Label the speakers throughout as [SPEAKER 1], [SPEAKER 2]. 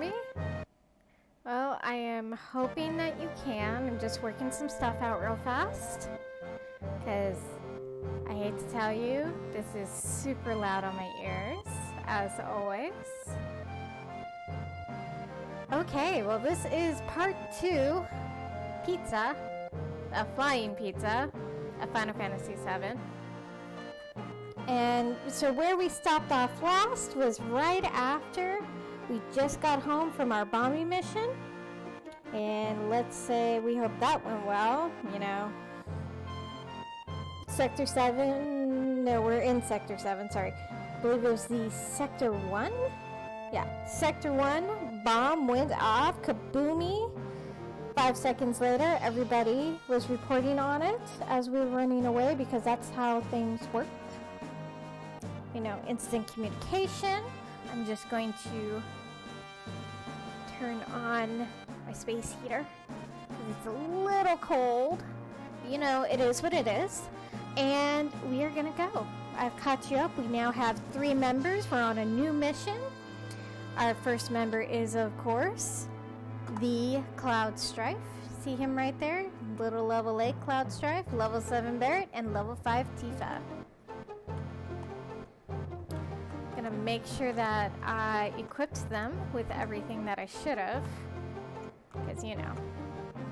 [SPEAKER 1] me? Well, I am hoping that you can. I'm just working some stuff out real fast. Because I hate to tell you, this is super loud on my ears, as always. Okay, well this is part 2, pizza, a flying pizza, of Final Fantasy VII. And so where we stopped off last was right after we just got home from our bombing mission. And let's say we hope that went well, you know. Sector 7, no, we're in Sector 7, sorry. I believe it was the Sector 1? Yeah, Sector 1, bomb went off, kaboomy. 5 seconds later, everybody was reporting on it as we were running away because that's how things work. You know, instant communication. I'm just going to turn on my space heater because it's a little cold. You know, it is what it is. And we are gonna go. I've caught you up. We now have 3 members. We're on a new mission. Our first member is, of course, the Cloud Strife. See him right there? Little level 8 Cloud Strife, level 7 Barret, and level 5 Tifa. Gonna make sure that I equipped them with everything that I should have. Because, you know,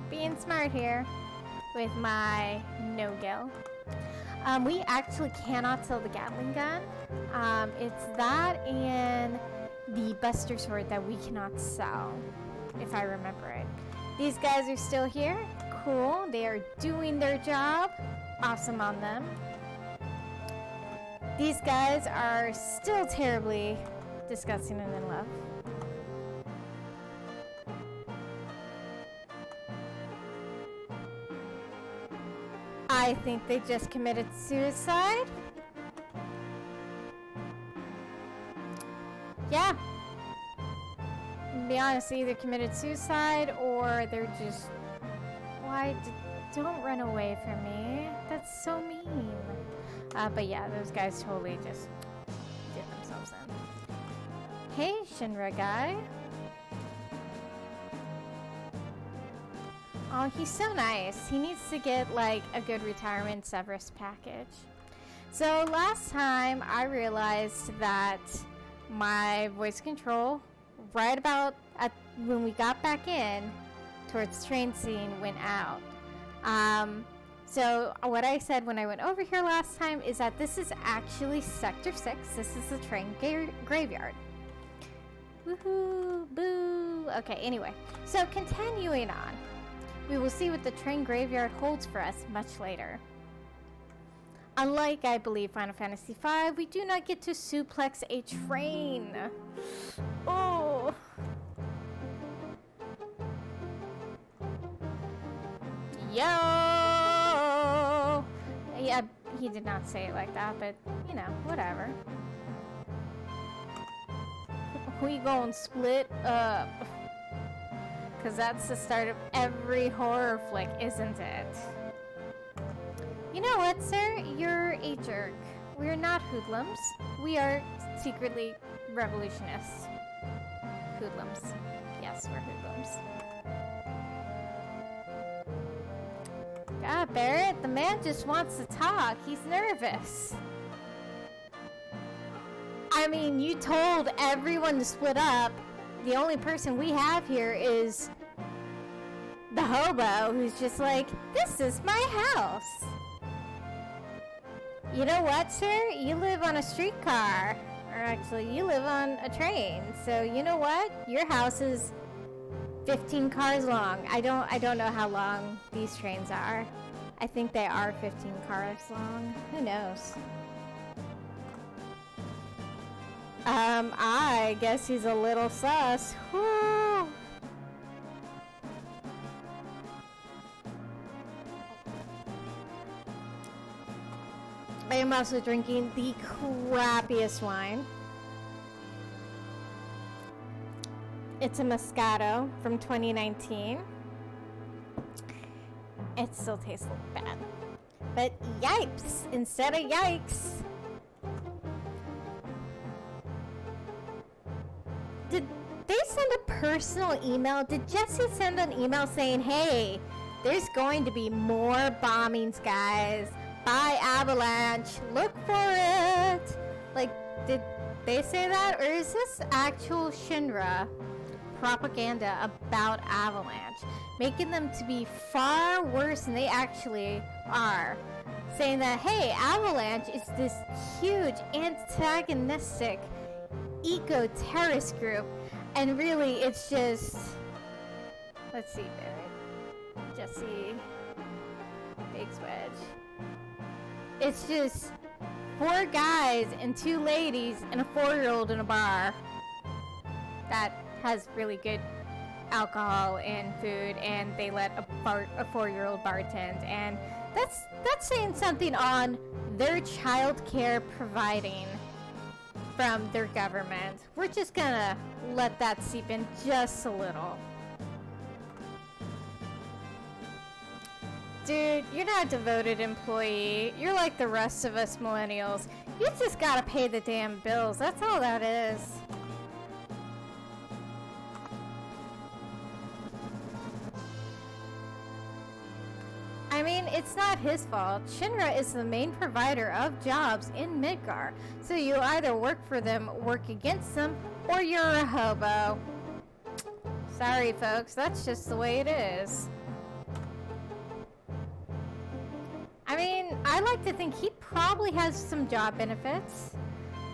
[SPEAKER 1] being smart here with my no-gil. We actually cannot sell the Gatling gun. It's that and the Buster Sword that we cannot sell, if I remember right. These guys are still here. Cool. They are doing their job. Awesome on them. These guys are still terribly disgusting and in love. I think they just committed suicide. Yeah. To be honest, they either committed suicide or they're just... Why? Don't run away from me. That's so mean. But yeah, those guys totally just did themselves in. Hey, Shinra guy. Oh, he's so nice. He needs to get like a good retirement severance package. So last time I realized that my voice control, right about when we got back in towards train scene, went out. So what I said when I went over here last time is that this is actually Sector 6. This is the train graveyard. Woohoo, boo. Okay, anyway. So continuing on. We will see what the train graveyard holds for us much later. Unlike, I believe, Final Fantasy V, we do not get to suplex a train. Oh. Yo! Yeah, he did not say it like that, but, you know, whatever. We gon' split up. Because that's the start of every horror flick, isn't it? You know what, sir? You're a jerk. We're not hoodlums. We are secretly revolutionists. Hoodlums. Yes, we're hoodlums. God, Barret, the man just wants to talk. He's nervous. I mean, you told everyone to split up. The only person we have here is the hobo who's just like, this is my house. You know what, sir? You live on a streetcar. Or actually, you live on a train. So you know what? Your house is 15 cars long. I don't know how long these trains are. I think they are 15 cars long. Who knows? I guess he's a little sus. Woo. I am also drinking the crappiest wine. It's a Moscato from 2019. It still tastes a little bad. But yipes instead of yikes. Did they say send a personal email? Did Jesse send an email saying, hey, there's going to be more bombings, guys, by Avalanche, look for it? Like, did they say that? Or is this actual Shinra propaganda about Avalanche, making them to be far worse than they actually are? Saying that, hey, Avalanche is this huge antagonistic eco-terrorist group, and really it's just, let's see, Barrett, Jesse, Big Swedge, it's just 4 guys and 2 ladies and a 4-year-old in a bar that has really good alcohol and food, and they let a 4-year-old bartend, and that's saying something on their child care providing from their government. We're just gonna let that seep in just a little. Dude, you're not a devoted employee. You're like the rest of us millennials. You just gotta pay the damn bills. That's all that is. I mean, it's not his fault. Shinra is the main provider of jobs in Midgar. So you either work for them, work against them, or you're a hobo. Sorry, folks. That's just the way it is. I mean, I like to think he probably has some job benefits.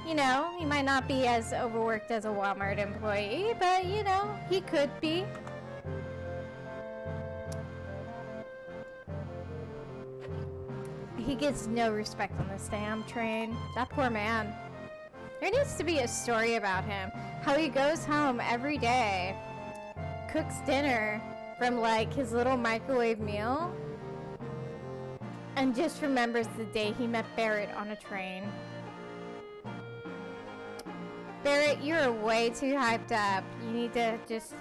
[SPEAKER 1] You know, he might not be as overworked as a Walmart employee, but, you know, he could be. He gets no respect on this damn train. That poor man. There needs to be a story about him. How he goes home every day, cooks dinner from like his little microwave meal, and just remembers the day he met Barrett on a train. Barrett, you're way too hyped up. You need to just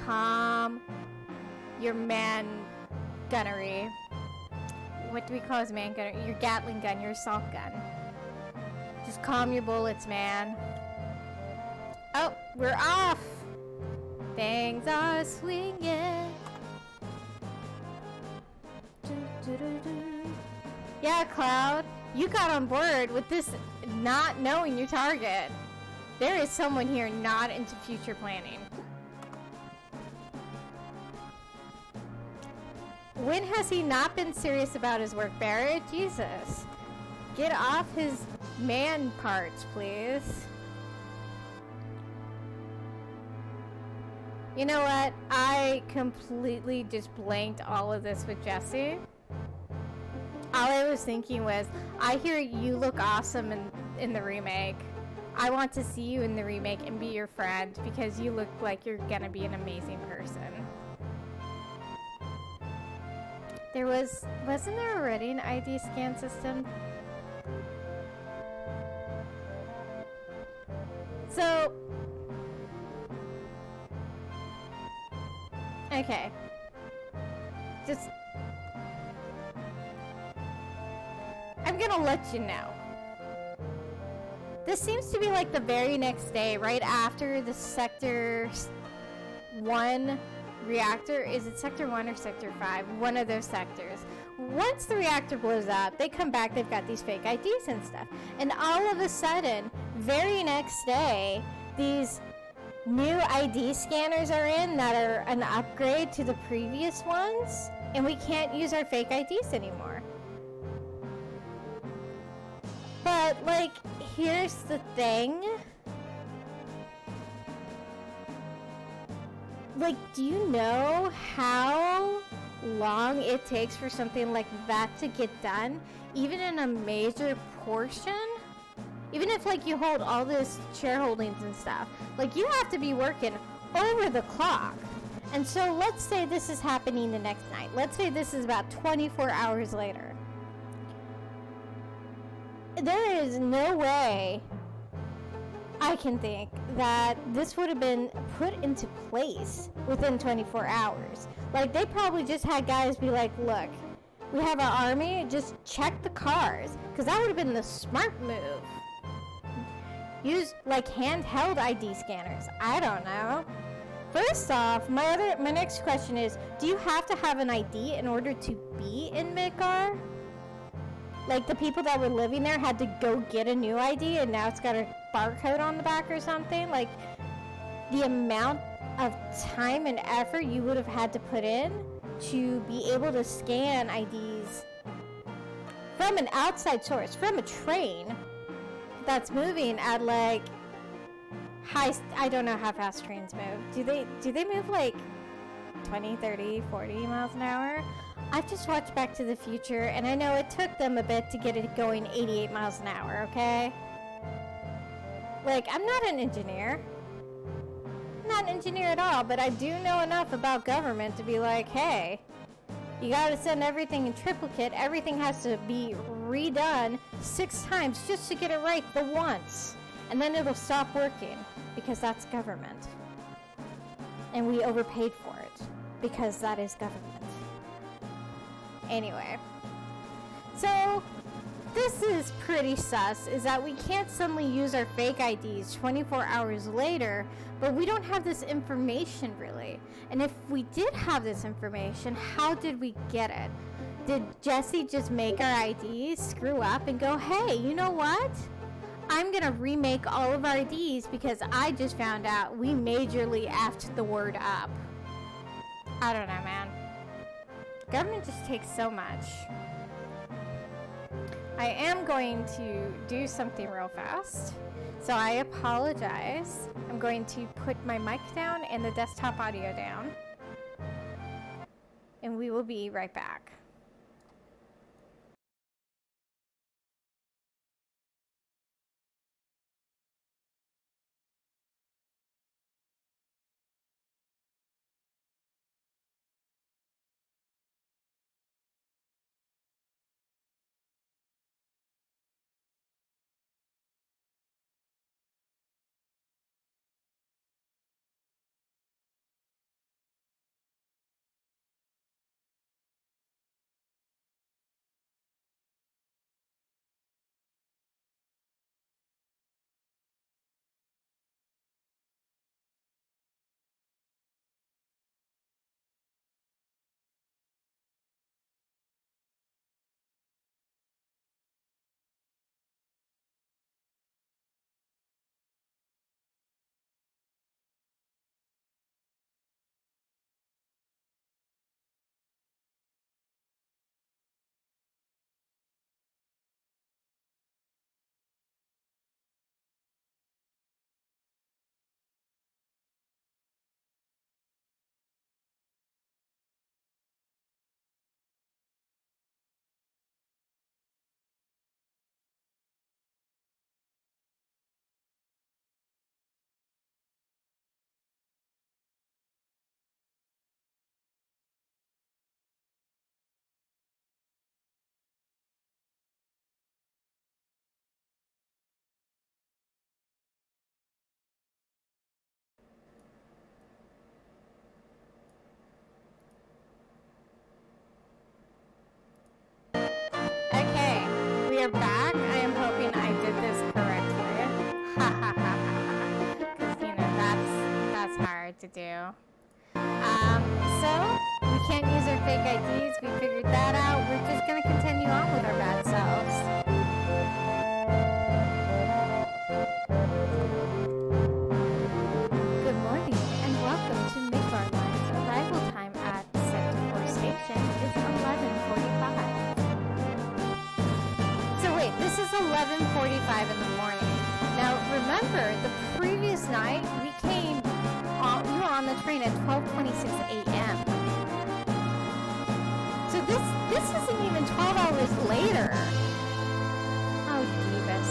[SPEAKER 1] calm your man gunnery. What do we call his man gunner? Your Gatling gun, your assault gun. Just calm your bullets, man. Oh, we're off. Things are swinging. Yeah, Cloud, you got on board with this not knowing your target. There is someone here not into future planning. When has he not been serious about his work, Barrett? Jesus. Get off his man parts, please. You know what? I completely just blanked all of this with Jesse. All I was thinking was, I hear you look awesome in the remake. I want to see you in the remake and be your friend because you look like you're gonna be an amazing person. Wasn't there already an ID scan system? So, okay. Just, I'm gonna let you know. This seems to be like the very next day, right after the Sector 1 reactor. Is it Sector 1 or Sector 5? One of those sectors. Once the reactor blows up, they come back, they've got these fake IDs and stuff. And all of a sudden, very next day, these new ID scanners are in that are an upgrade to the previous ones, and we can't use our fake IDs anymore. But, like, here's the thing. Like, do you know how long it takes for something like that to get done? Even in a major portion? Even if, like, you hold all this shareholdings and stuff. Like, you have to be working over the clock. And so, let's say this is happening the next night. Let's say this is about 24 hours later. There is no way I can think that this would have been put into place within 24 hours. Like, they probably just had guys be like, look, we have our army, just check the cars. Because that would have been the smart move. Use, like, handheld ID scanners. I don't know. First off, my next question is, do you have to have an ID in order to be in Midgar? Like, the people that were living there had to go get a new ID and now it's got a barcode on the back or something? Like, the amount of time and effort you would have had to put in to be able to scan IDs from an outside source, from a train that's moving at like I don't know how fast trains move. Do they move like 20, 30, 40 miles an hour? I've just watched Back to the Future and I know it took them a bit to get it going 88 miles an hour, okay? Like, I'm not an engineer. I'm not an engineer at all, but I do know enough about government to be like, hey, you gotta send everything in triplicate. Everything has to be redone 6 times just to get it right the once. And then it'll stop working because that's government. And we overpaid for it because that is government. Anyway, so this is pretty sus, is that we can't suddenly use our fake IDs 24 hours later, but we don't have this information really. And if we did have this information, how did we get it? Did Jesse just make our IDs, screw up, and go, hey, you know what? I'm gonna remake all of our IDs because I just found out we majorly effed the word up. I don't know, man. Government just takes so much. I am going to do something real fast, so I apologize. I'm going to put my mic down and the desktop audio down, and we will be right back. We are back. I am hoping I did this correctly. Ha ha ha ha. Because, you know, that's hard to do. So, we can't use our fake IDs. We figured that out. We're just going to continue on with our bad selves. Good morning, and welcome to Midgar Line's arrival time at Sector 4 Station is 11:45. So wait, this is 11:45 in the morning. Now remember, the previous night we were on the train at 12:26 a.m. So this isn't even 12 hours later. Oh, Davis.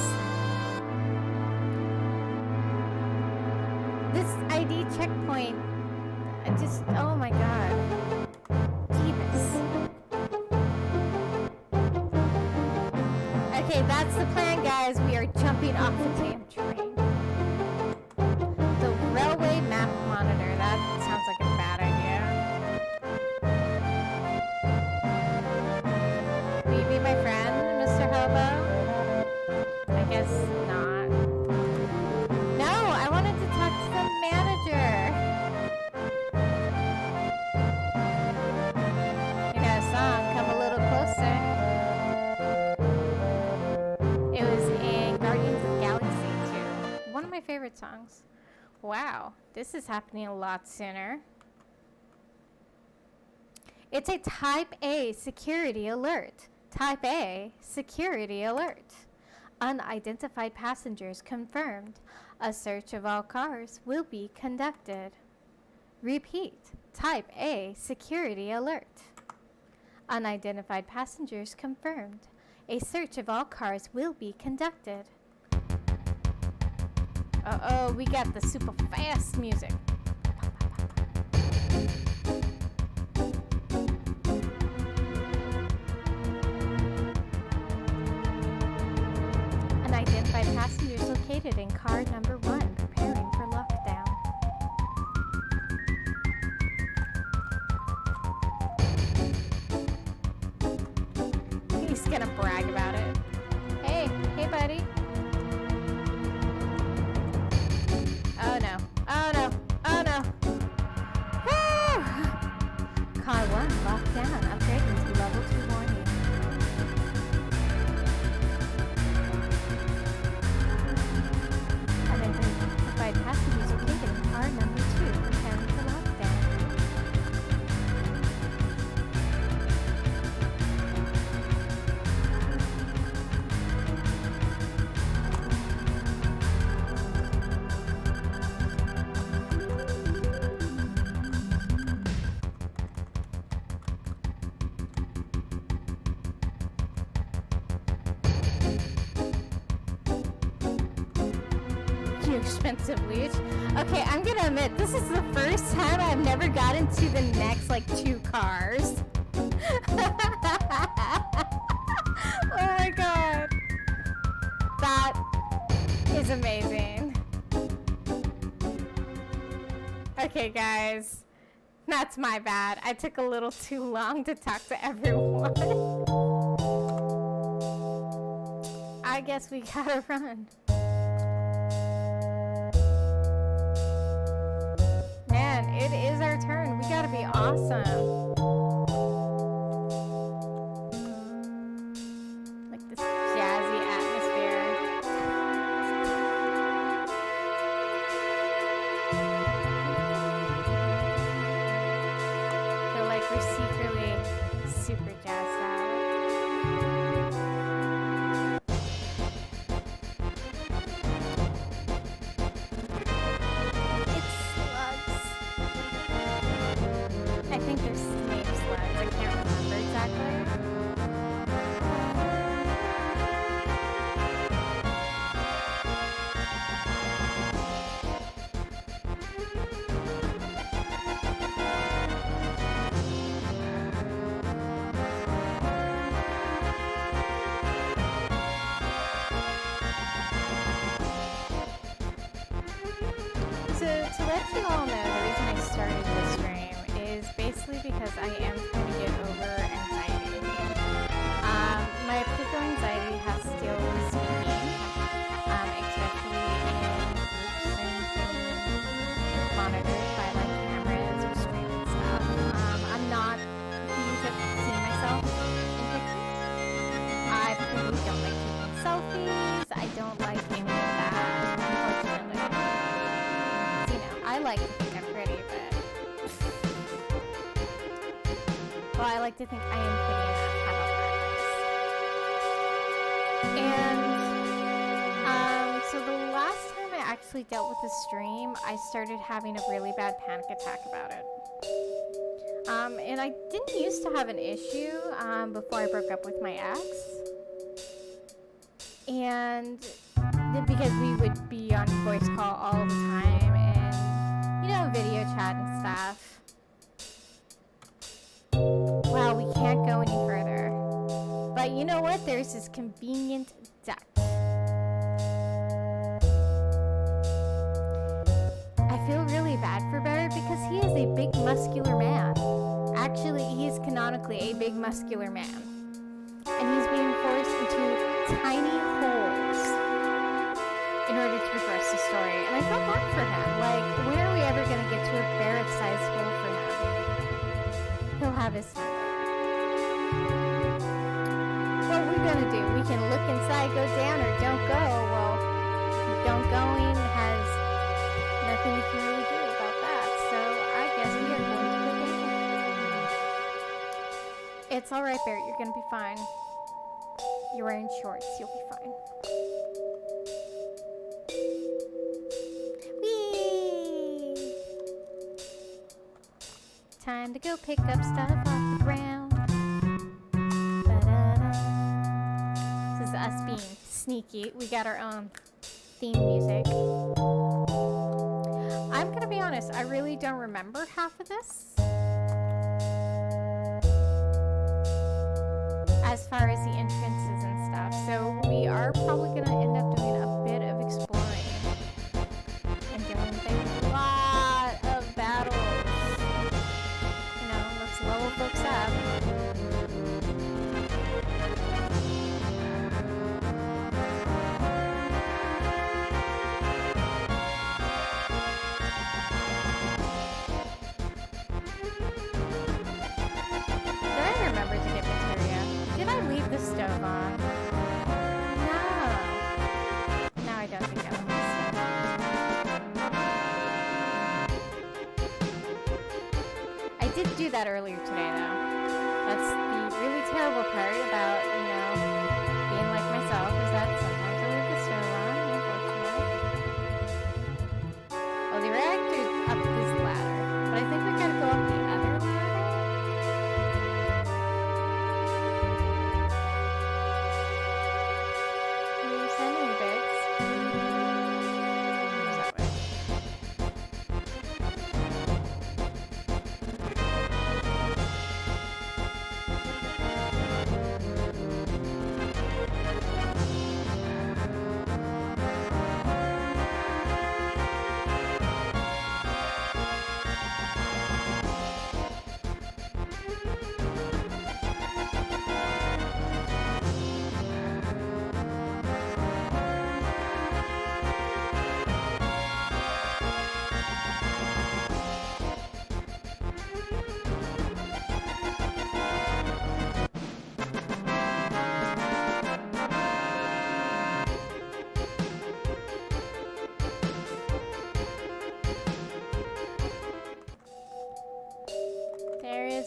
[SPEAKER 1] This ID checkpoint, oh my god. Davis. Okay, that's the plan, guys. We are jumping off the damn train. The railway map monitor. That sounds like a bad idea. Will you be my friend, Mr. Hobo? I guess not. No, I wanted to talk to the manager. favorite songs. Wow, this is happening a lot sooner. It's a Type A security alert. Type A security alert. Unidentified passengers confirmed. A search of all cars will be conducted. Repeat. Type A security alert. Unidentified passengers confirmed. A search of all cars will be conducted. Uh-oh, we got the super fast music. Unidentified passengers located in car number 1 preparing for lockdown. He's gonna brag about it. Hey buddy. Oh no, oh no, oh no. Woo! Car 1 locked down, upgrading to level 2 warning. Unidentified passengers located in car number 2 preparing for lockdown. You expensive leech. Okay, I'm gonna admit, this is the first time I've never gotten to the next, like, 2 cars. Oh my god. That is amazing. Okay, guys. That's my bad. I took a little too long to talk to everyone. I guess we gotta run. Man, it is our turn. We gotta be awesome. Like this jazzy atmosphere. Feel like we're secretly super jazzed out. It's slugs. I think they're snake slugs. I can't remember exactly. So to let you all know, the reason I started this stream is basically because I am trying to get over anxiety. My particular anxiety has still with speaking, especially in groups and things monitored by like cameras or stream and stuff. I'm not huge at seeing myself in pictures. I really don't like taking selfies. I don't like any of that, unfortunately. You know, I like to think I'm pretty, but well, I like to think I am pretty enough. How about that, guys? And so the last time I actually dealt with the stream, I started having a really bad panic attack about it. And I didn't used to have an issue before I broke up with my ex. And because we would be on voice call all the time and, you know, video chat and stuff. Wow, we can't go any further. But you know what? There's this convenient duck. I feel really bad for Barrett because he is a big muscular man. Actually, he is canonically a big muscular man. And he's being forced into tiny holes in order to progress the story. And I felt bad for him. Like, when are we ever going to get to a Barrett-sized hole for him? He'll have his time. What are we going to do? We can look inside, go down, or don't go. Well, don't going has It's alright, Barrett. You're gonna be fine. You're wearing shorts. You'll be fine. Whee! Time to go pick up stuff off the ground. Ba-da-da. This is us being sneaky. We got our own theme music. I'm gonna be honest, I really don't remember half of this. As far as the entrances and stuff. So we are probably gonna end up doing a bit of exploring. And dealing with a lot of battles. You know, let's level folks up. The stove on. No. No, I don't think I left the stove on. I did do that earlier today, though. That's the really terrible part about, you know, being like myself, is that sometimes I leave the stove on, unfortunately. Well, the reactor's up this ladder, but I think we gotta go up the other ladder.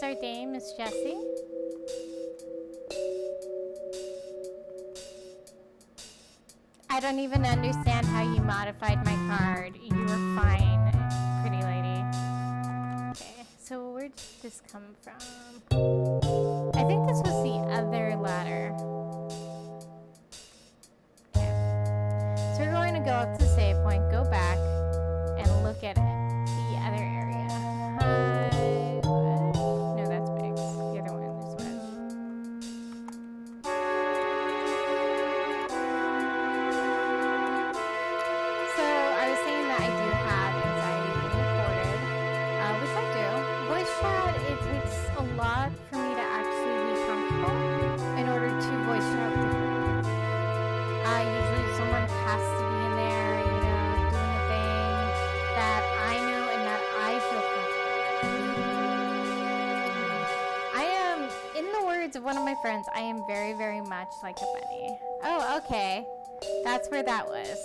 [SPEAKER 1] Our dame, Miss Jessie. I don't even understand how you modified my card. You were fine, pretty lady. Okay, so where did this come from? I think this was the other ladder. Okay. So we're going to go up to the save point, go back, and look at the other area. One of my friends, I am very, very much like a bunny. Oh, okay. That's where that was.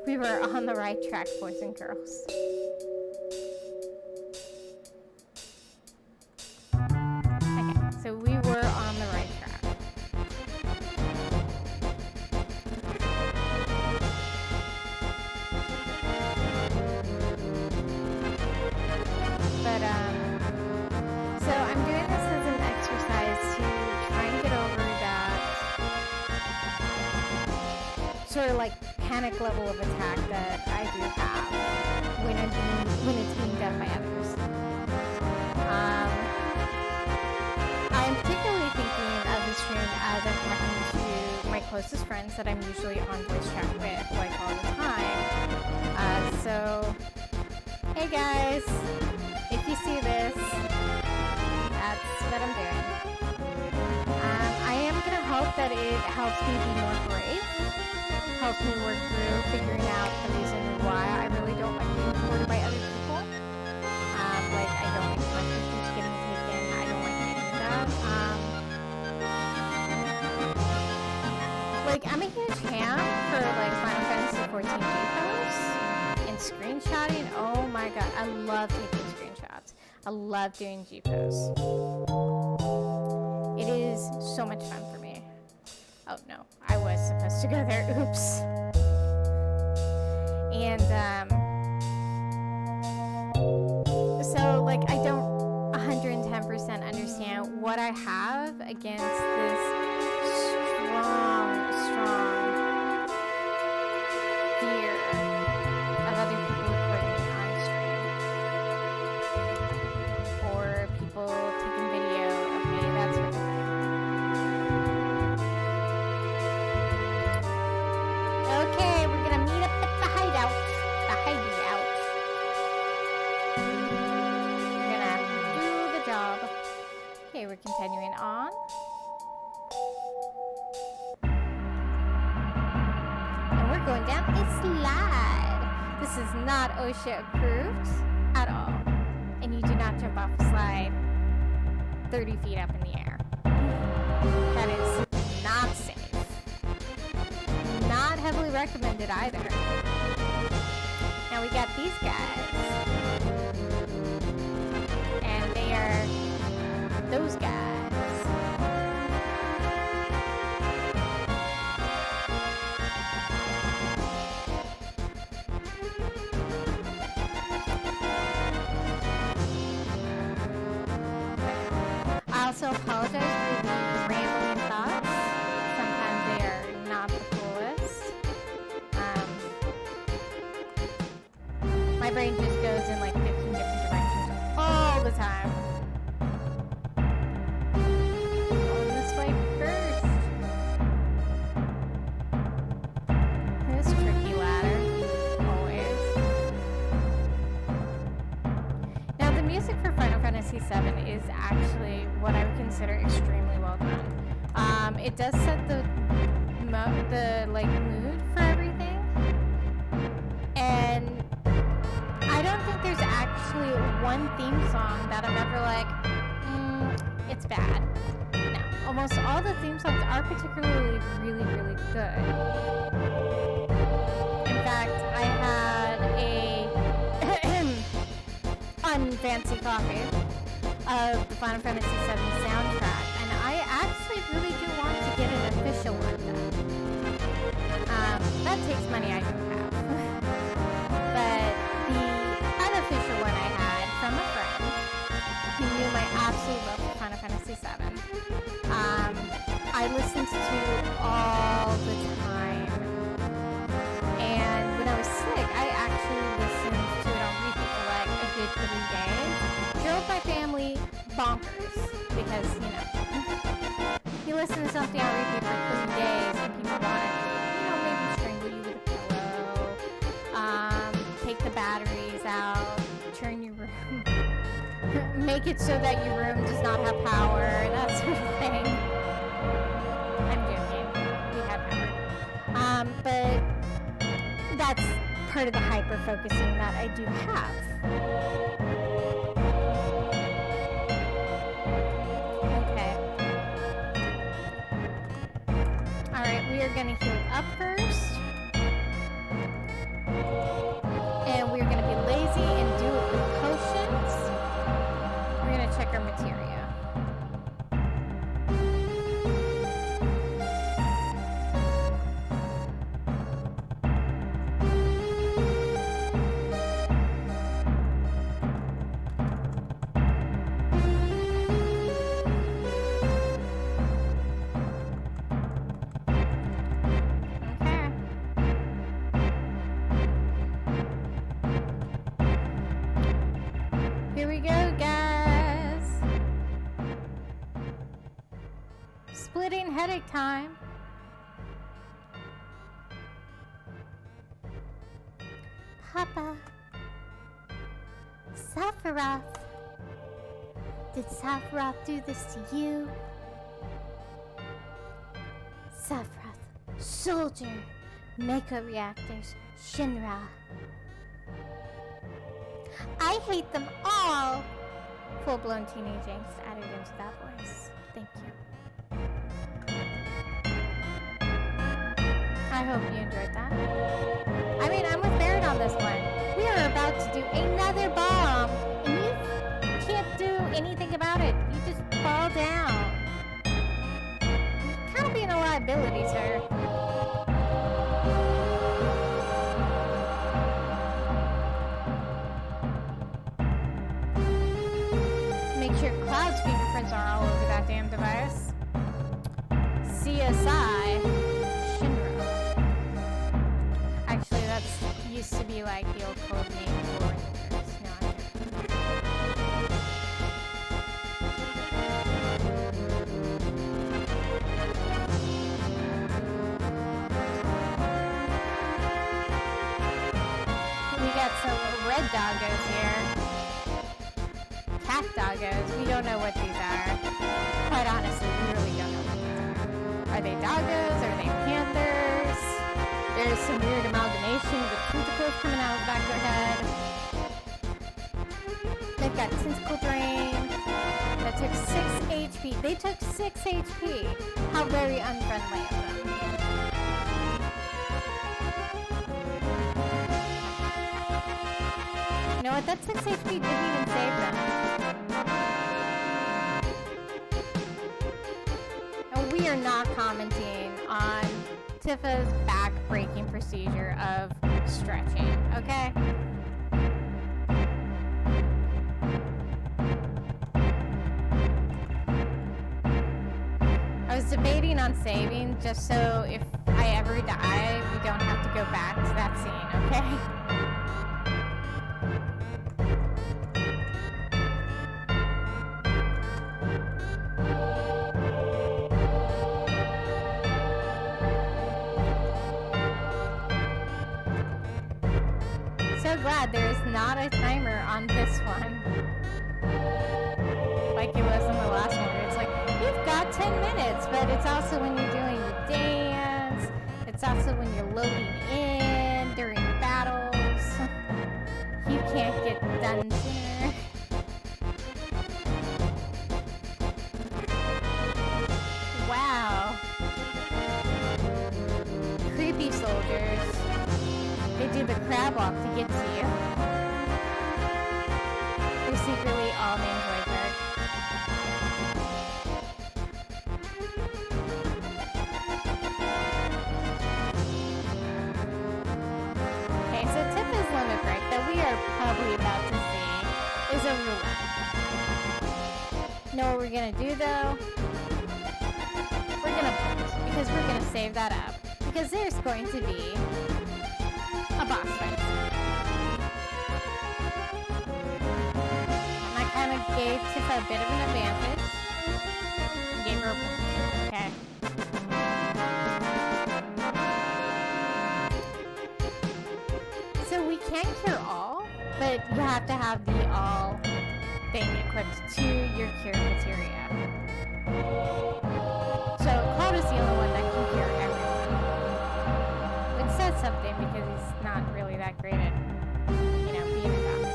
[SPEAKER 1] We were on the right track, boys and girls. Okay, so we were on the right track. But, so I'm doing this as an exercise to get over that sort of like panic level of attack that I do have when it's being done by others. I'm particularly thinking of this stream as I'm talking to my closest friends that I'm usually on voice chat with, like all the time. So, hey guys, if you see this, that's what I'm doing. I am going to hope that it helps me be more brave, helps me work through figuring out the reason why I really don't like being supported by other people. Like, I don't like my pictures getting taken, I don't like any of that. Like, I'm a huge fan for, like, Final Fantasy 14 repos and screenshotting. Oh my god, I love taking screenshots. I love doing GPOs. It is so much fun for me. Oh no, I was supposed to go there. Oops. And so like I don't 110% understand what I have against this strong fear of other people recording me on stream or people taking video of me, that sort of thing. Okay, we're gonna meet up at the hideout. We're gonna do the job. Okay, we're continuing on. And we're going down a slide. This is not OSHA approved at all. And you do not jump off a slide 30 feet up in the air. That is not safe. Not heavily recommended either. Now we got these guys. And they are those guys. I also apologize for the rambling thoughts. Sometimes they are not the coolest. My brain just goes in like 15 different directions all the time. Going this way first. This tricky ladder. Always. Now the music for Final Fantasy VII is actually what I would consider extremely well done. It does set the mood for everything, and I don't think there's actually one theme song that I'm ever like, it's bad. No, almost all the theme songs are particularly really, really good. In fact, I had a unfancy copy of the Final Fantasy VII soundtrack, and I actually really do want to get an official one done. That takes money I don't have. But the unofficial one I had from a friend who knew my absolute love for Final Fantasy VII, I listened to all the time. And when I was sick, I actually listened to it on repeat for like a good 3 days. Drove my family bonkers because, you listen to something on repeat for 3 days and people want to, maybe strangle you with a pillow, take the batteries out, turn your room, make it so that your room does not have power, that sort of thing. I'm joking. We have power. But that's part of the hyper-focusing that I do have. Alright, we are going to heal up first. And we're going to be lazy and do it with potions. We're going to check our materia. Splitting headache time. Papa. Sephiroth. Did Sephiroth do this to you? Sephiroth. Soldier. Mega reactors. Shinra. I hate them all. Full-blown teenage angst added into that voice. Thank you. I hope you enjoyed that. I mean, I'm with Barrett on this one. We are about to do another bomb, and you can't do anything about it. You just fall down. ability, sir. Make sure Cloud's fingerprints are all over that damn device. CSI Shinra. Actually, that's used to be like the old code name for the nurse. No, I can't. We got some red doggos here. Cat doggos. We don't know what these are. Quite honestly, we really don't know what these are. Are they doggos? Are they panthers? There's some weird amalgamation with tentacles coming out of the back of their head. They've got tentacle drain. That took 6 HP. They took 6 HP. How very unfriendly of them. You know what? That 6 HP didn't even save them. And we are not commenting on Tifa's back-breaking procedure of stretching, okay? I was debating on saving just so if I ever die, we don't have to go back to that scene, okay? So glad there is not a timer on this one. Like it was in the last one where it's like, you've got 10 minutes, but it's also when you're doing the dance. It's also when you're loading in during battles. You can't get done sooner. Wow. Creepy soldiers. They do the crab walk to get to you. They're secretly all named Zoidberg. Okay, so Tifa's limit break that we are probably about to see is a roulette. Know what we're gonna do though? We're gonna pause because we're gonna save that up. Because there's going to be a boss fight. And I kind of gave Tifa a bit of an advantage. Gave her a point. Okay. So we can cure all, but you have to have the all thing equipped to your cure materia. So Cloud is the only one that can cure everyone. Which says something because he's not really that great at, being a doctor.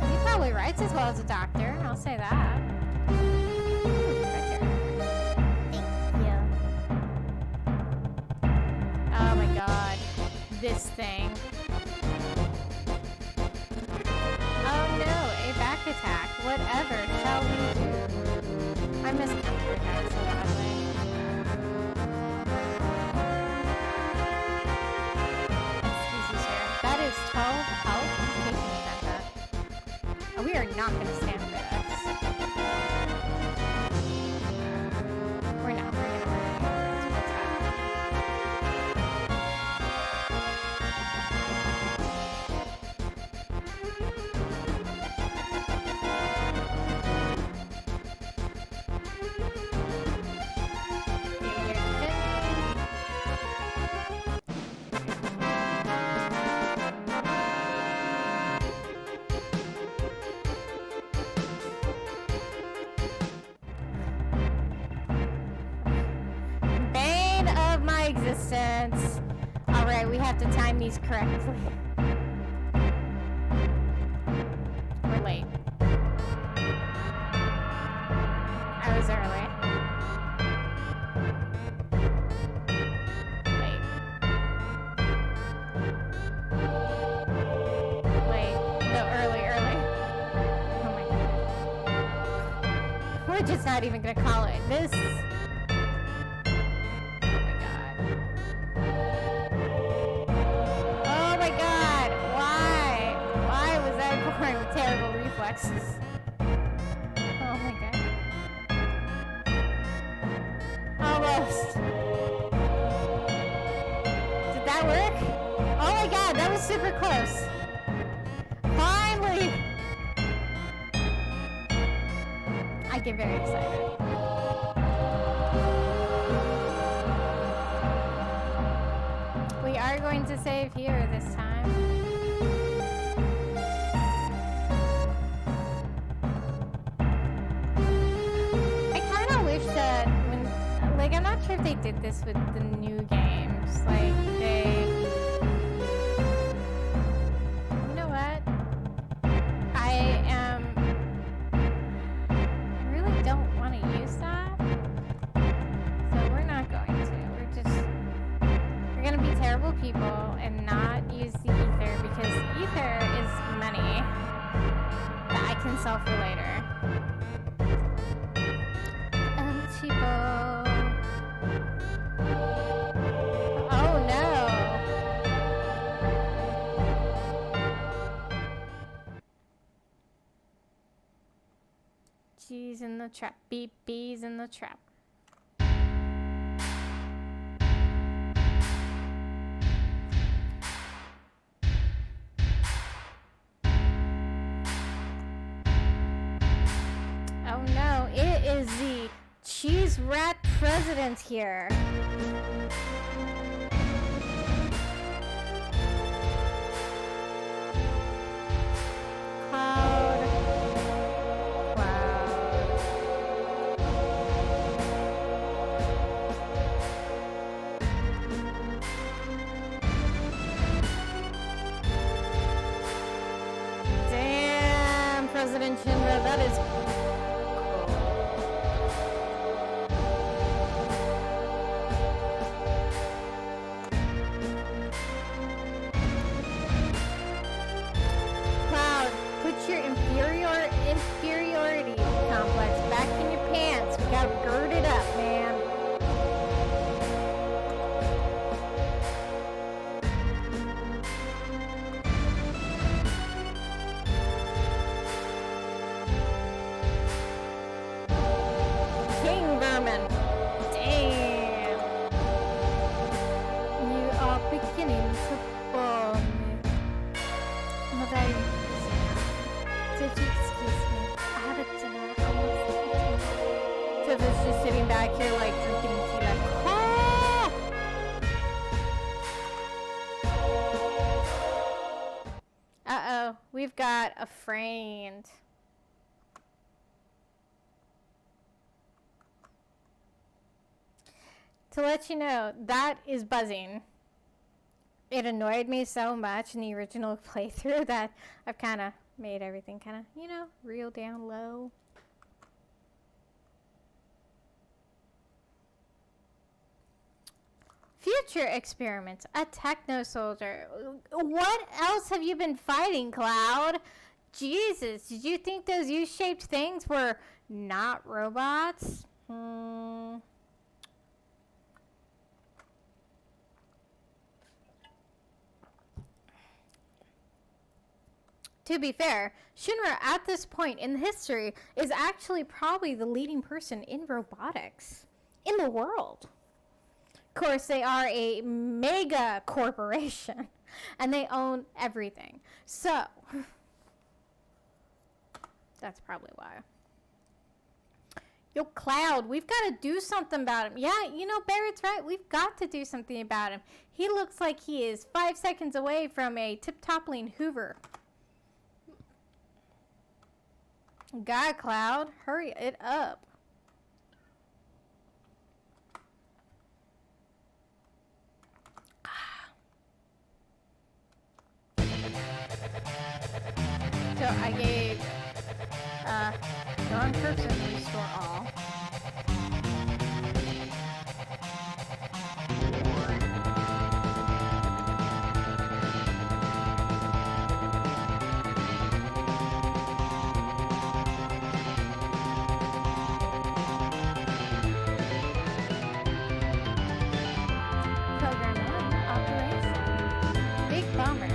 [SPEAKER 1] He probably writes as well as a doctor, I'll say that. Thank you. Oh my god. This thing. Oh no, a back attack. Whatever shall we do? I miss counter attacks so badly. That is 12 health. I'm taking that. And we are not going to stand for this. We're not. We're going to murder you. Existence. Alright, we have to time these correctly. We're late. I was early. Late. Late. No, early. Oh my god. We're just not even gonna call it. This mailboxes. Oh my god. Almost. Did that work? Oh my god, that was super close. Finally! I get very excited. We are going to save here this time. I kind of wish that like, I'm not sure if they did this with the new games. Like, you know what? I really don't want to use that. So we're not going to. We're going to be terrible people and not use the ether because ether is money that I can sell for later. El Chivo. Oh no. G's in the trap. Beep, bees in the trap. Oh no, it is the cheese rat president here. Cloud. Damn, President Shinra, that is inferiority complex back in your pants. We gotta gird it up, man. King vermin. Damn. You are beginning to bore me. Mother, did you excuse me? I had a dinner. So this just sitting back here like drinking tea like, ah! Uh-oh, we've got a friend. To let you know, that is buzzing. It annoyed me so much in the original playthrough that I've kind of made everything kind of, you know, real down low. Future experiments. A techno soldier. What else have you been fighting, Cloud? Jesus, did you think those U-shaped things were not robots? To be fair, Shinra at this point in history is actually probably the leading person in robotics in the world. Of course, they are a mega corporation and they own everything. So, that's probably why. Yo, Cloud, we've got to do something about him. Yeah, you know, Barrett's right. We've got to do something about him. He looks like he is 5 seconds away from a tip-toppling Hoover. God, Cloud, hurry it up. So I gave the wrong person restore all. Program 1, operation. Big bummer.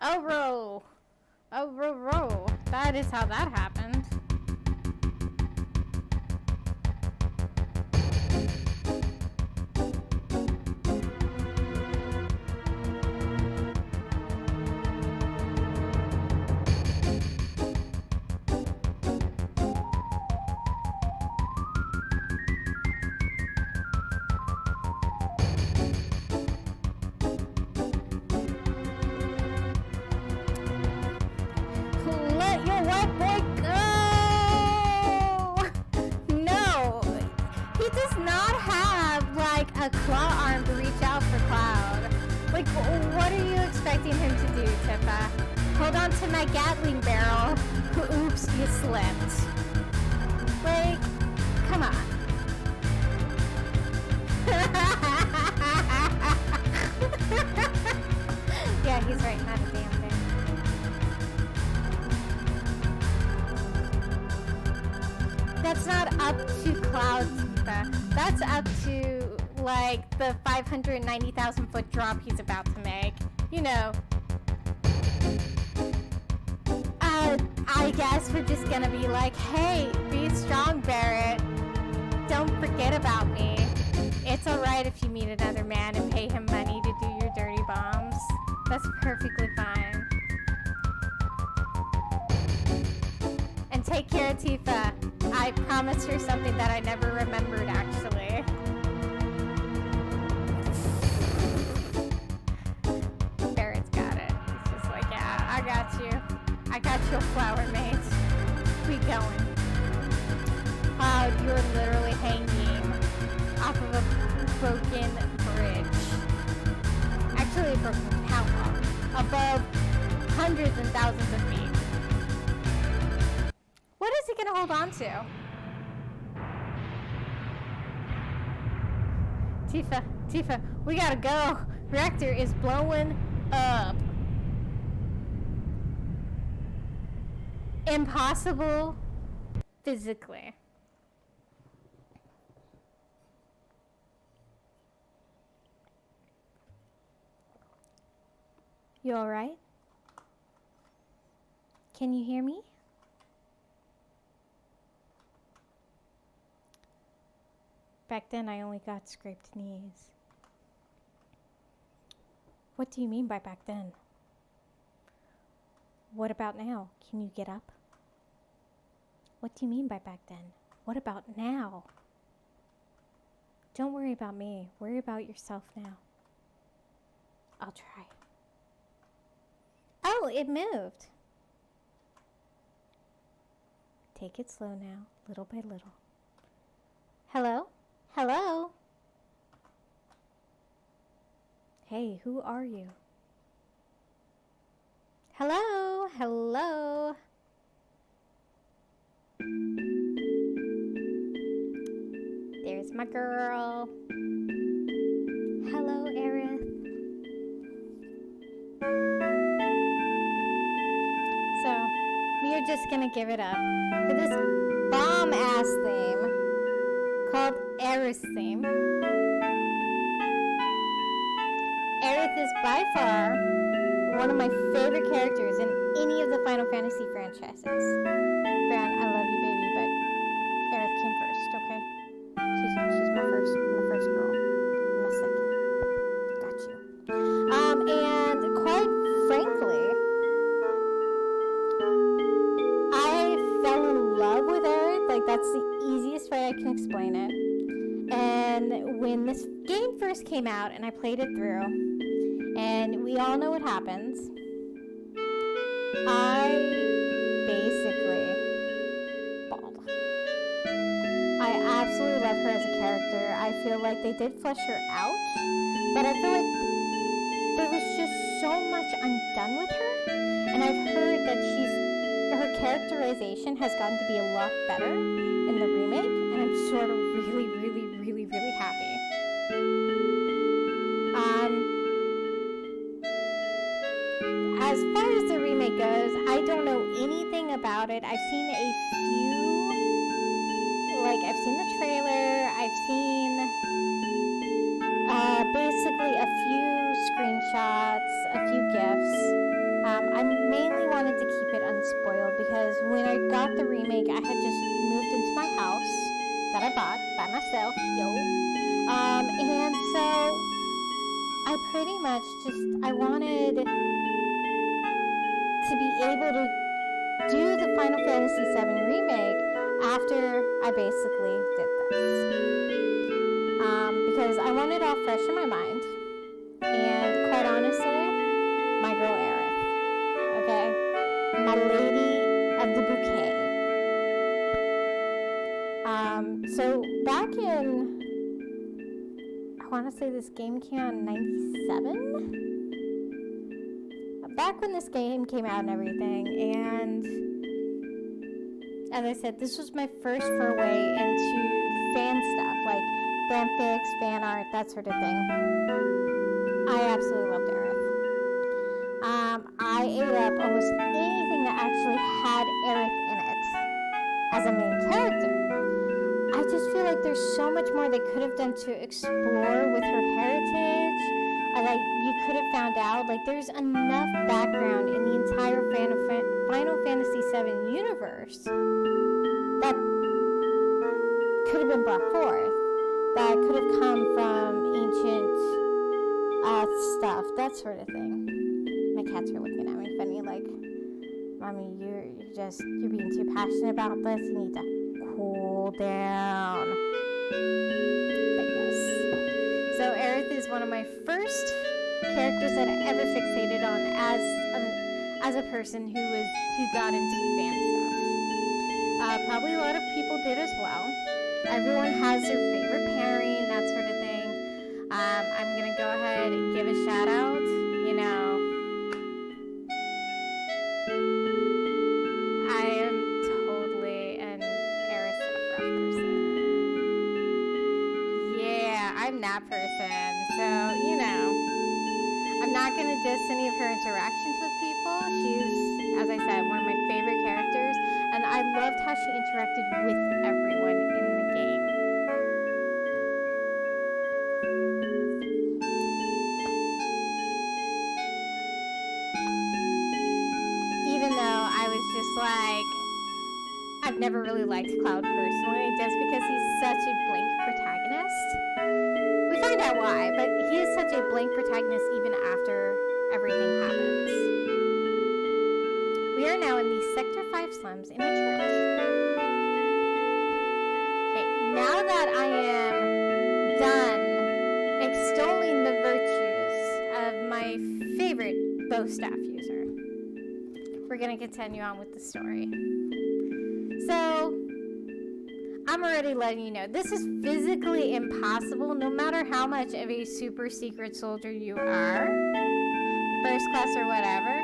[SPEAKER 1] Oh, row. Oh, row. That is how that happened. Let your white boy go! No! He does not have, like, a claw arm to reach out for Cloud. Like, what are you expecting him to do, Tifa? Hold on to my Gatling barrel. Oops, you slipped. Like, come on. Yeah, he's right, not a damn thing. That's not up to Cloud, Tifa. That's up to, like, the 590,000 foot drop he's about to make. You know. I guess we're just gonna be like, hey, be strong, Barrett. Don't forget about me. It's alright if you meet another man and pay him money to do your dirty bombs. That's perfectly fine. And take care of Tifa. I promised her something that I never remembered, actually. Barrett's got it. He's just like, yeah, I got you. I got your flower, mate. We going. Cloud, you're literally hanging off of a broken bridge. Actually, a broken catwalk. Above hundreds and thousands of feet. What is he gonna hold on to? Tifa, we gotta go. Reactor is blowing up. Impossible physically. You alright? Can you hear me? Back then, I only got scraped knees. What do you mean by back then? What about now? Can you get up? What do you mean by back then? What about now? Don't worry about me. Worry about yourself now. I'll try. Oh, it moved. Take it slow now, little by little. Hello? Hello? Hey, who are you? Hello? Hello? There's my girl. Hello, Aerith. So, we are just gonna give it up for this bomb-ass theme called Aerith's theme. Aerith is by far one of my favorite characters in any of the Final Fantasy franchises. Fran, I love you, baby, but Aerith came first, okay? She's my first girl. My second. Got you. And quite frankly, I fell in love with Aerith. Like, that's the easiest way I can explain it. And when this game first came out and I played it through, and we all know what happens, I basically bawled. I absolutely love her as a character. I feel like they did flesh her out, but I feel like there was just so much undone with her, and I've heard that her characterization has gotten to be a lot better in the remake, and I'm sort of really, really, really, really happy. As far as the remake goes, I don't know anything about it. I've seen a few, I've seen the trailer, I've seen basically a few screenshots, a few GIFs. I mainly wanted to keep it unspoiled because when I got the remake, I had just moved into my house that I bought by myself, and so I pretty much I wanted to be able to do the Final Fantasy VII remake after I basically did this. Because I want it all fresh in my mind. And quite honestly, my girl Aerith. Okay? My lady of the bouquet. So back in, I want to say this game came out in 97? Back when this game came out and everything, and as I said, this was my first foray into fan stuff, like fanfics, fan art, that sort of thing. I absolutely loved Aerith. I ate up almost anything that actually had Aerith in it as a main character. I just feel like there's so much more they could have done to explore with her heritage. Like, you could have found out, like, there's enough background in the entire Final Fantasy VII universe that could have been brought forth, that could have come from ancient stuff, that sort of thing. My cats are looking at me funny, like, Mommy, you're being too passionate about this. You need to cool down. But yes. So Aerith is one of my first characters that I ever fixated on as a person who got into fan stuff. Probably a lot of people did as well. Everyone has their favorite pairing, that sort of thing. I'm gonna go ahead and give a shout out. I am totally an Aerith Sephiroth person. Yeah, I'm that person. So, I'm not gonna diss any of her interactions with people. She's, as I said, one of my favorite characters, and I loved how she interacted with everyone in the game. Even though I was just like, I've never really liked Cloud personally, just because he's such a blank protagonist. We find out why, but he is such a blank protagonist even after everything happens. We are now in the Sector 5 slums in a church. Okay, now that I am done extolling the virtues of my favorite bow staff user, we're going to continue on with the story. So, I'm already letting you know, this is physically impossible no matter how much of a super secret soldier you are, first class or whatever.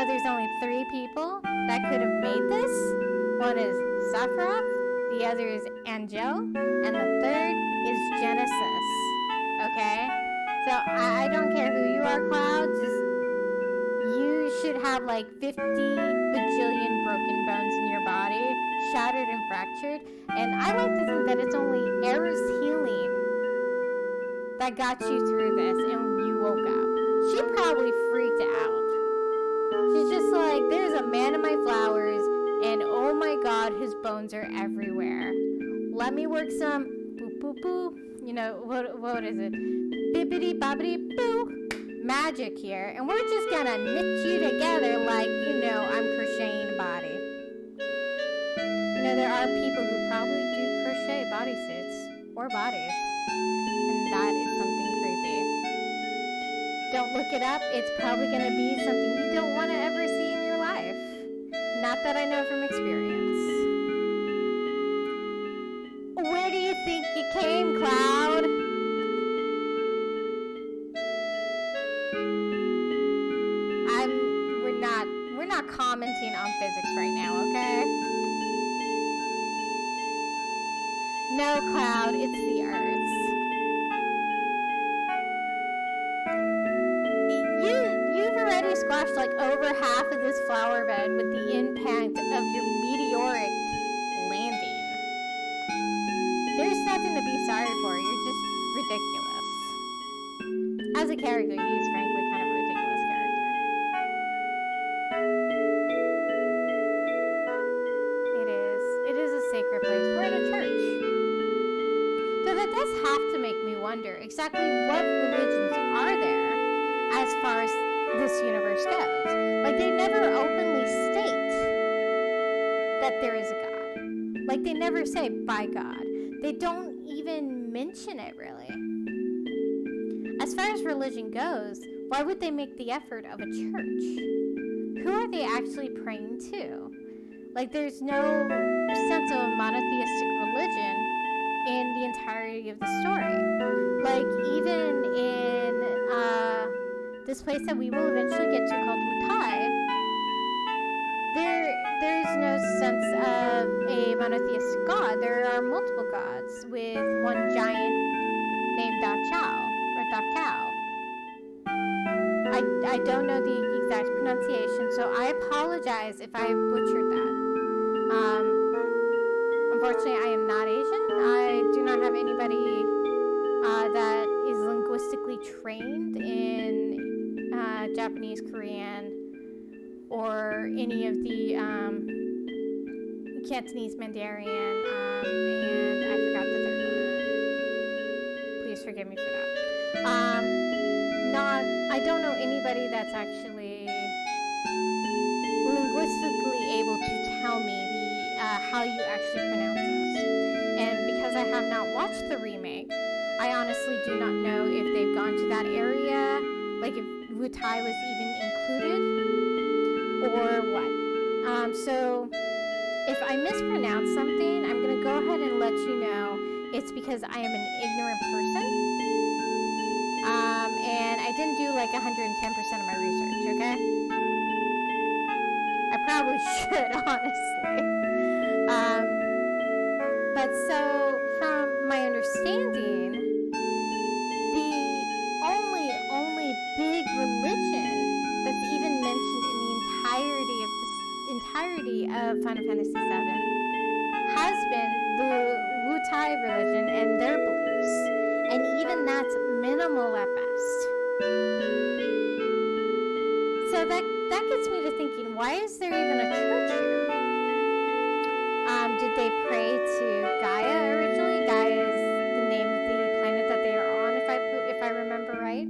[SPEAKER 1] There's only 3 people that could have made this. One is Sephiroth, the other is Angel, and the third is Genesis. Okay? So I don't care who you are, Cloud, you should have like 50 bajillion broken bones in your body, shattered and fractured, and I like to think that it's only Aerith's healing that got you through this and you woke up. She probably freaked out. She's just like, there's a man in my flowers, and oh my god, his bones are everywhere. Let me work some boop boop boo. What is it? Bippity boppity boo. Magic here, and we're just gonna knit you together like, I'm crocheting a body. There are people who probably do crochet bodysuits or bodies, and that is something creepy. Don't look it up. It's probably gonna be something you don't want to ever see in your life. Not that I know from experience. Where do you think you came, Cloud? We're not commenting on physics right now, okay? No, Cloud, it's the Earths. You've already squashed like over half of this flower bed with the impact of your meteoric landing. There's nothing to be sorry for. You're just ridiculous. As a character, he's frankly kind of a ridiculous character. place. We're in a church. So that does have to make me wonder exactly what religions are there as far as this universe goes. Like, they never openly state that there is a God. Like, they never say, by God. They don't even mention it, really. As far as religion goes, why would they make the effort of a church? Who are they actually praying to? Like, there's no sense of a monotheistic religion in the entirety of the story. Like, even in this place that we will eventually get to called Wutai, there's no sense of a monotheistic god. There are multiple gods with one giant named Da Chao or Da Cao. I don't know the exact pronunciation, so I apologize if I butchered that. Unfortunately, I am not Asian. I do not have anybody that is linguistically trained in Japanese, Korean, or any of the Cantonese, Mandarin, and I forgot the third one. Please forgive me for that. I don't know anybody that's actually linguistically able to tell me how you actually pronounce this. And because I have not watched the remake, I honestly do not know if they've gone to that area, like if Wutai was even included, or what. So if I mispronounce something, I'm going to go ahead and let you know it's because I am an ignorant person. And I didn't do like 110% of my research, okay? I probably should, honestly. But so, from my understanding, the only big religion that's even mentioned in the entirety of Final Fantasy VII has been the Wutai religion and their beliefs. And even that's minimal at best. So that gets me to thinking, why is there even a church here? Did they pray to Gaia originally? Gaia is the name of the planet that they are on, if I remember right.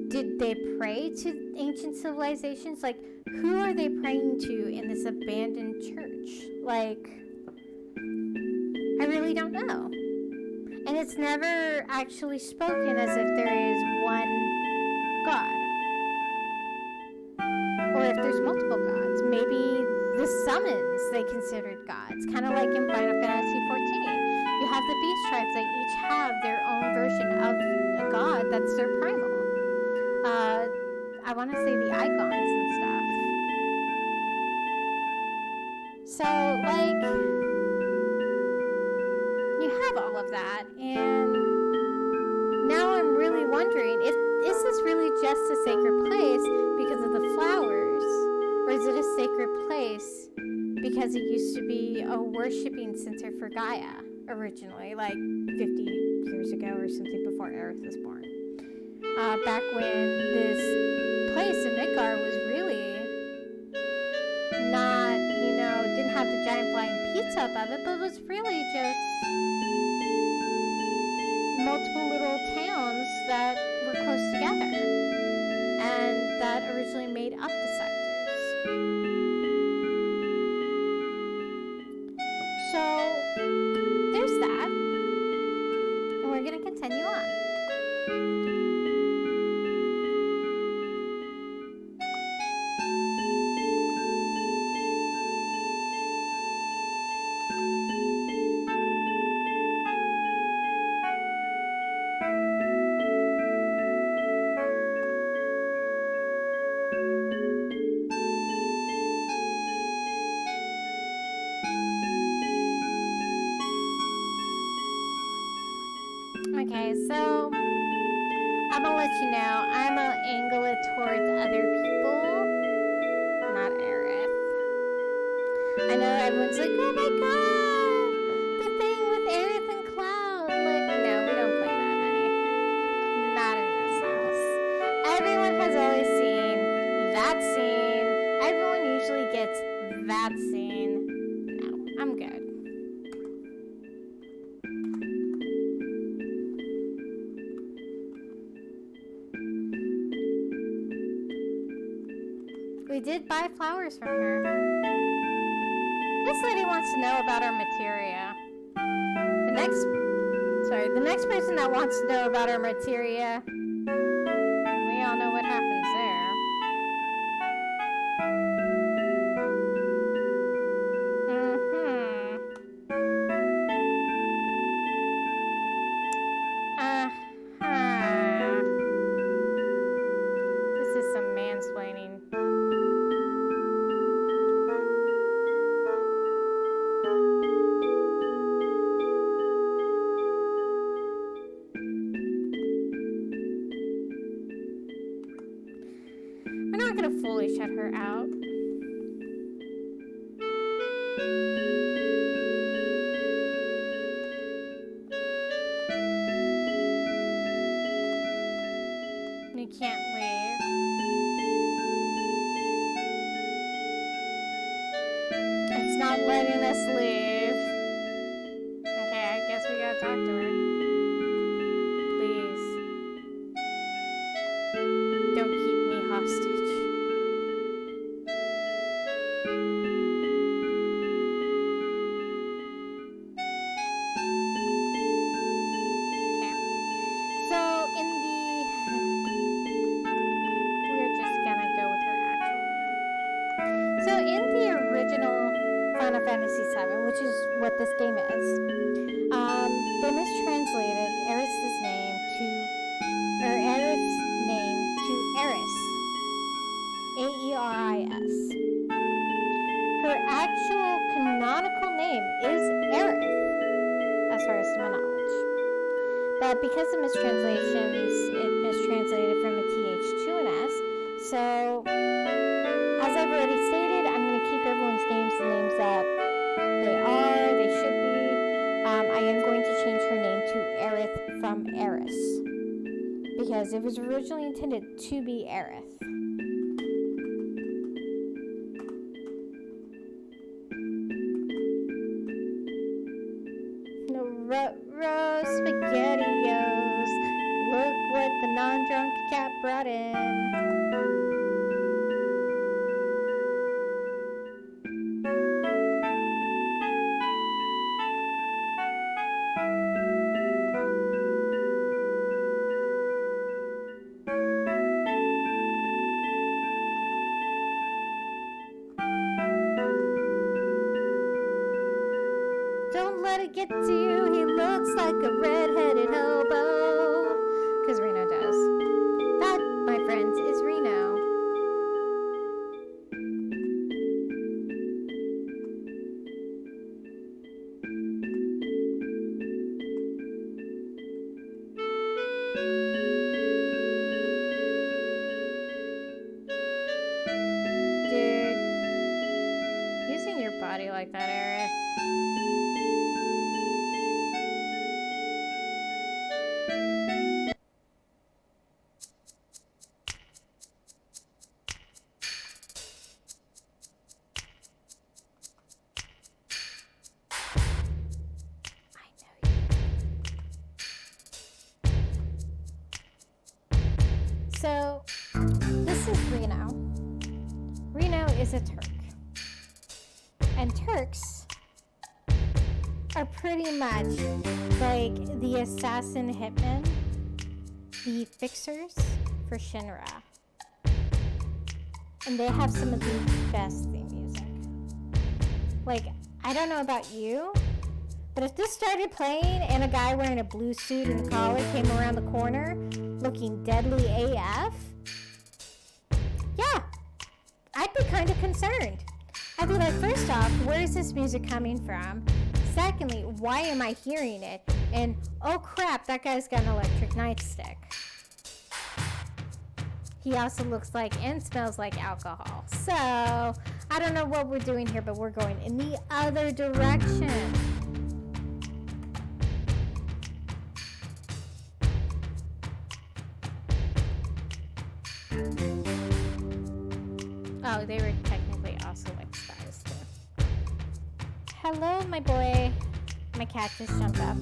[SPEAKER 1] Did they pray to ancient civilizations? Like, who are they praying to in this abandoned church? Like, I really don't know. And it's never actually spoken as if there is one god. Or if there's multiple gods. Maybe the summons they considered gods. Kind of like in Final Fantasy XIV. You have the beast tribes that each have their own version of a god that's their primal. I want to say the icons and stuff. So, like, you have all of that, and now I'm really wondering, is this really just a sacred place because of the flowers, or is it a sacred place because it used to be a worshiping center for Gaia originally, like 50 years ago or something before Aerith was born? Back when this place in Midgar was really not, didn't have the giant flying pizza above it, but was really just multiple little towns that were close together and that originally made up the sectors. So there's that, and we're going to continue on. Okay, so I'm gonna let you know, I'm gonna angle it towards other people, not Aerith. I know everyone's like, oh my god, the thing with Aerith and Cloud. Like, no, we don't play that, honey. Not in this house. Everyone has always seen that scene. Everyone usually gets that scene. No, I'm good. We did buy flowers from her. This lady wants to know about our materia. The next person that wants to know about our materia, we all know what happens there. This is some mansplaining. We're not gonna fully shut her out. You can't leave. It's not letting us leave. Okay, I guess we gotta talk to her. Please. Don't keep me hostage. Okay. So in the... We're just gonna go with her actual name. So in the original Final Fantasy VII, which is what this game is, they mistranslated Aerith's name to Eris. A-E-R-I-S. Her actual canonical name is Aerith, as far as to my knowledge. But because of mistranslations, it mistranslated from a TH to an S. So, as I've already stated, I'm going to keep everyone's names the names that they should be. I am going to change her name to Aerith from Eris, because it was originally intended to be Aerith. Rose SpaghettiOs. Look what the non-drunk cat brought in. Don't let it get to you, he looks like a red-headed hobo. Because Reno does. That, my friends, is Reno. Dude, using your body like that, Aerith. So, this is Reno. Reno is a Turk. And Turks are pretty much like the assassin hitmen, the fixers for Shinra. And they have some of the best theme music. Like, I don't know about you, but if this started playing and a guy wearing a blue suit and a collar came around the corner looking deadly AF, yeah, I'd be kind of concerned. I'd be like, first off, where is this music coming from? Secondly, why am I hearing it? And oh crap, that guy's got an electric nightstick. He also looks like and smells like alcohol. So, I don't know what we're doing here, but we're going in the other direction. Oh, they were technically also like spies too. Hello, my boy. My cat just jumped up.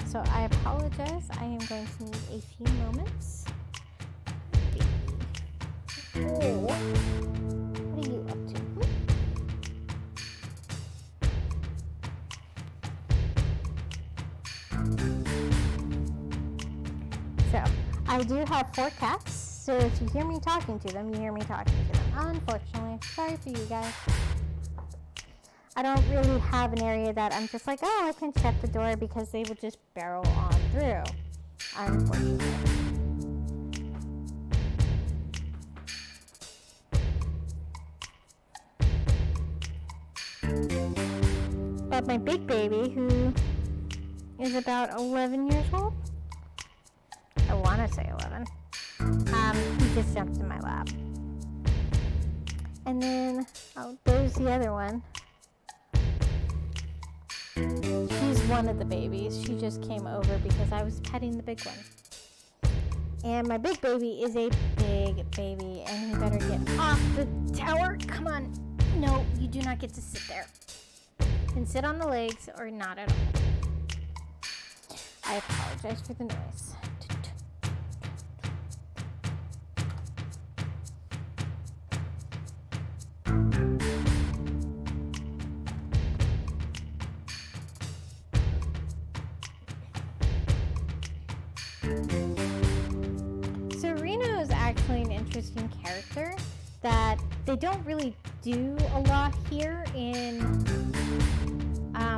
[SPEAKER 1] So I apologize. I am going to need a few moments. Baby. Oh, what are you up to? So, I do have 4 cats, so if you hear me talking to them, you hear me talking to them. Unfortunately, sorry for you guys. I don't really have an area that I'm just like, oh, I can shut the door because they would just barrel on through. Unfortunately. But my big baby, who is about 11 years old, I want to say 11, he just jumped in my lap. And then, oh, there's the other one. She's one of the babies. She just came over because I was petting the big one. And my big baby is a big baby, and he better get off the tower. Come on. No, you do not get to sit there. You can sit on the legs or not at all. I apologize for the noise. An interesting character that they don't really do a lot here in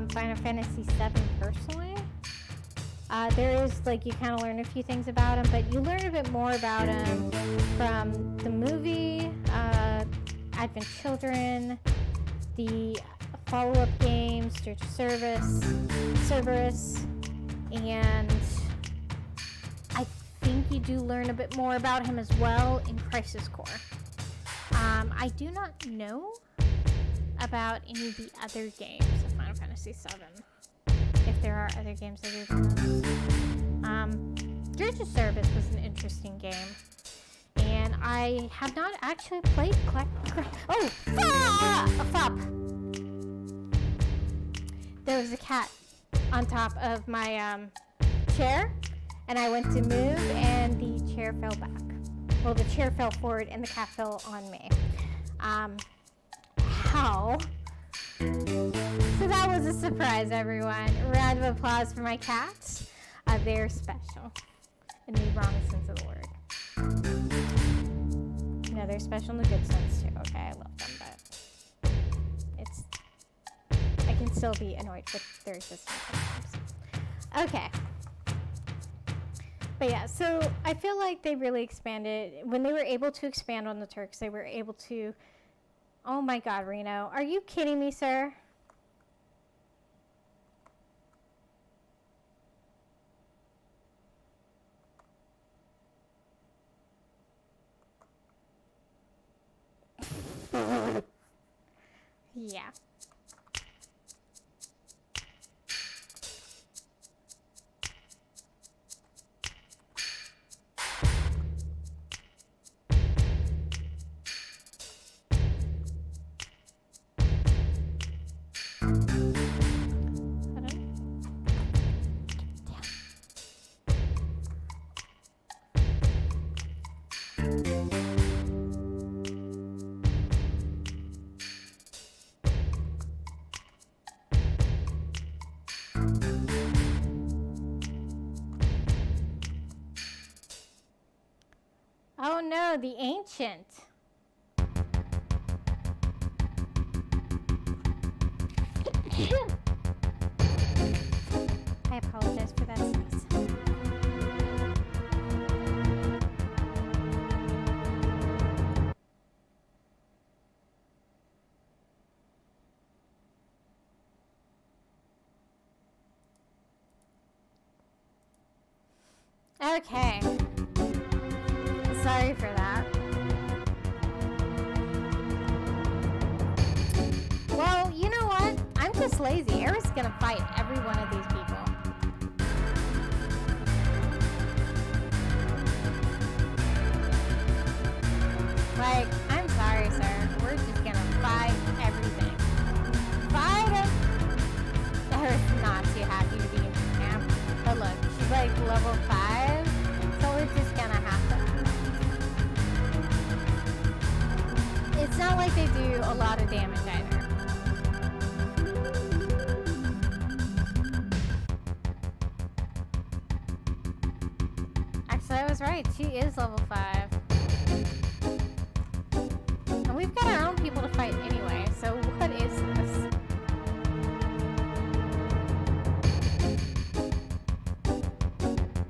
[SPEAKER 1] Final Fantasy VII personally. There is, like, you kind of learn a few things about him, but you learn a bit more about him from the movie, Advent Children, the follow-up games, Dirge of Cerberus, and I think you do learn a bit more about him as well in Crisis Core. I do not know about any of the other games of Final Fantasy VII, if there are other games other than those. Dirge of Cerberus was an interesting game, and I have not actually played a fop! There was a cat on top of my chair, and I went to move, and the chair fell back. Well, the chair fell forward, and the cat fell on me. How? So that was a surprise, everyone. A round of applause for my cats. They're special, in the wrong sense of the word. No, they're special in the good sense, too. Okay, I love them, but I can still be annoyed with their existence sometimes. Okay. But yeah, so I feel like they really expanded. When they were able to expand on the Turks, they were able to... Oh my god, Reno. Are you kidding me, sir? Yeah. Oh no, the ancient. I apologize for that sneeze. Okay. Sorry for that. Well, you know what? I'm just lazy. Eric's gonna fight every one of these people. Like, I'm sorry, sir. We're just gonna fight everything. Fight him! Eric's not too happy to be in camp. But look, she's like level 5, so we're just gonna have to.
[SPEAKER 2] not like they do a lot of damage either. Actually, I was right. She is level 5. And we've got our own people to fight anyway, so what is this?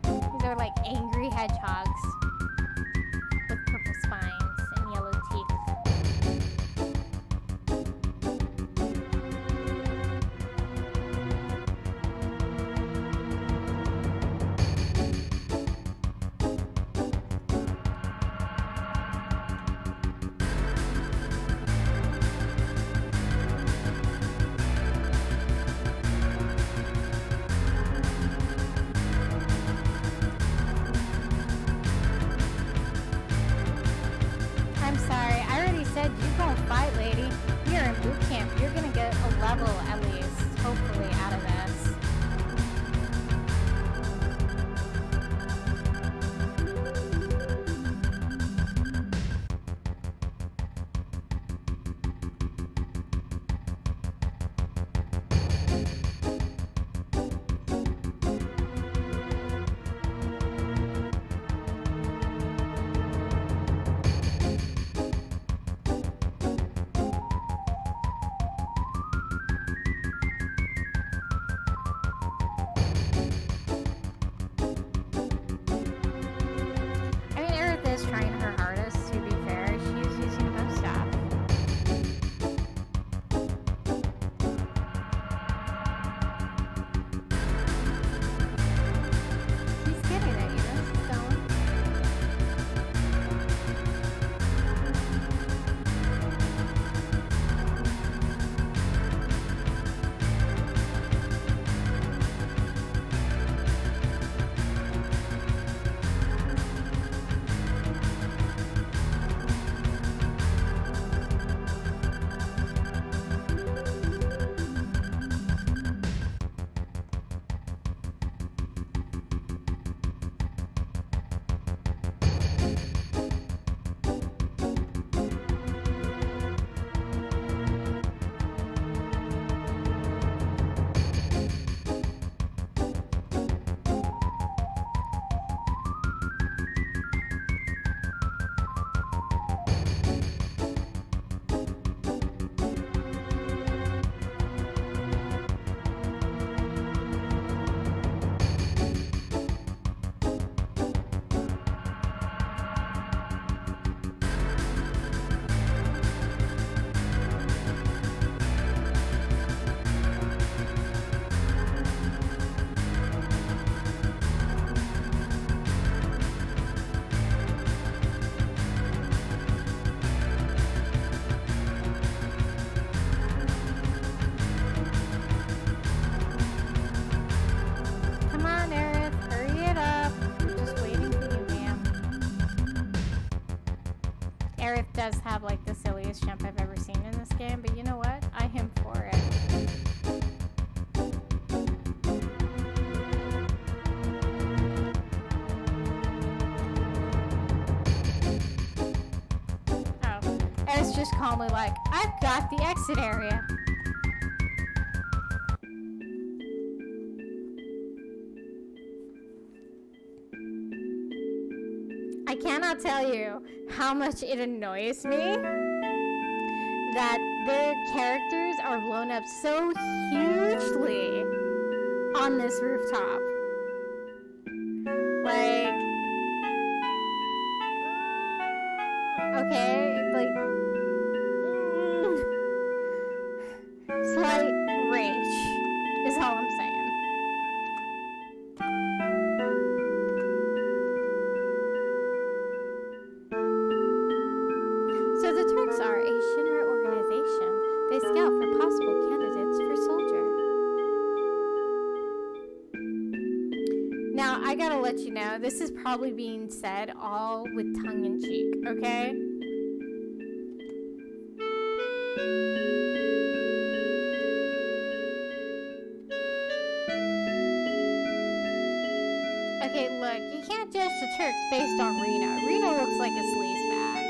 [SPEAKER 2] These are like angry hedgehogs with purple spines and yellow teeth. I'm sorry, I already said you gonna fight, lady. You're in boot camp. You're gonna get a level at least, hopefully, out of this. I mean, Aerith is trying her hardest, to be fair. She is using both staff. She's getting it, you know? She's going. Come on, Aerith, hurry it up. We're just waiting for you, ma'am. Aerith does have like the silliest jump I've ever seen in this game, but you know what? I am for it. Oh, Aerith's just calmly like, I've got the exit area. I cannot tell you how much it annoys me that their characters are blown up so hugely on this rooftop. Like, okay, like, slight rage is all I'm saying. So the Turks are a Shinra organization. They scout for possible candidates for soldier. Now, I gotta let you know, this is probably being said all with tongue in cheek, okay? Okay, look, you can't judge the Turks based on Reno. Reno looks like a sleazebag.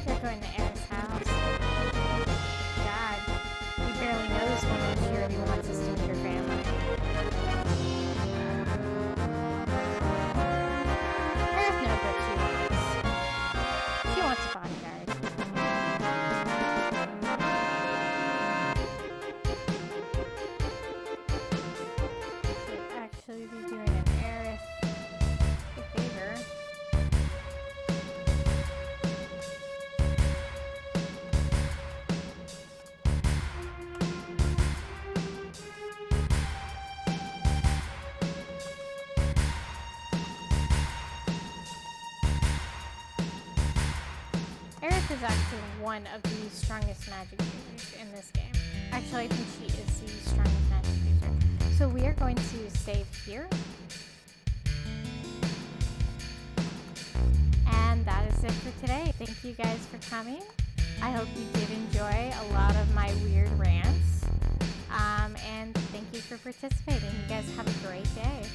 [SPEAKER 2] You're going to Eris' house. God, you barely know this woman. She already wants us to meet her family. Eris knows what she wants. She wants a bodyguard. Should actually be doing an Eris a favor. Eris is actually one of the strongest magic users in this game. Actually, I think she is the strongest magic user. So we are going to save here. And that is it for today. Thank you guys for coming. I hope you did enjoy a lot of my weird rants. And thank you for participating. You guys have a great day.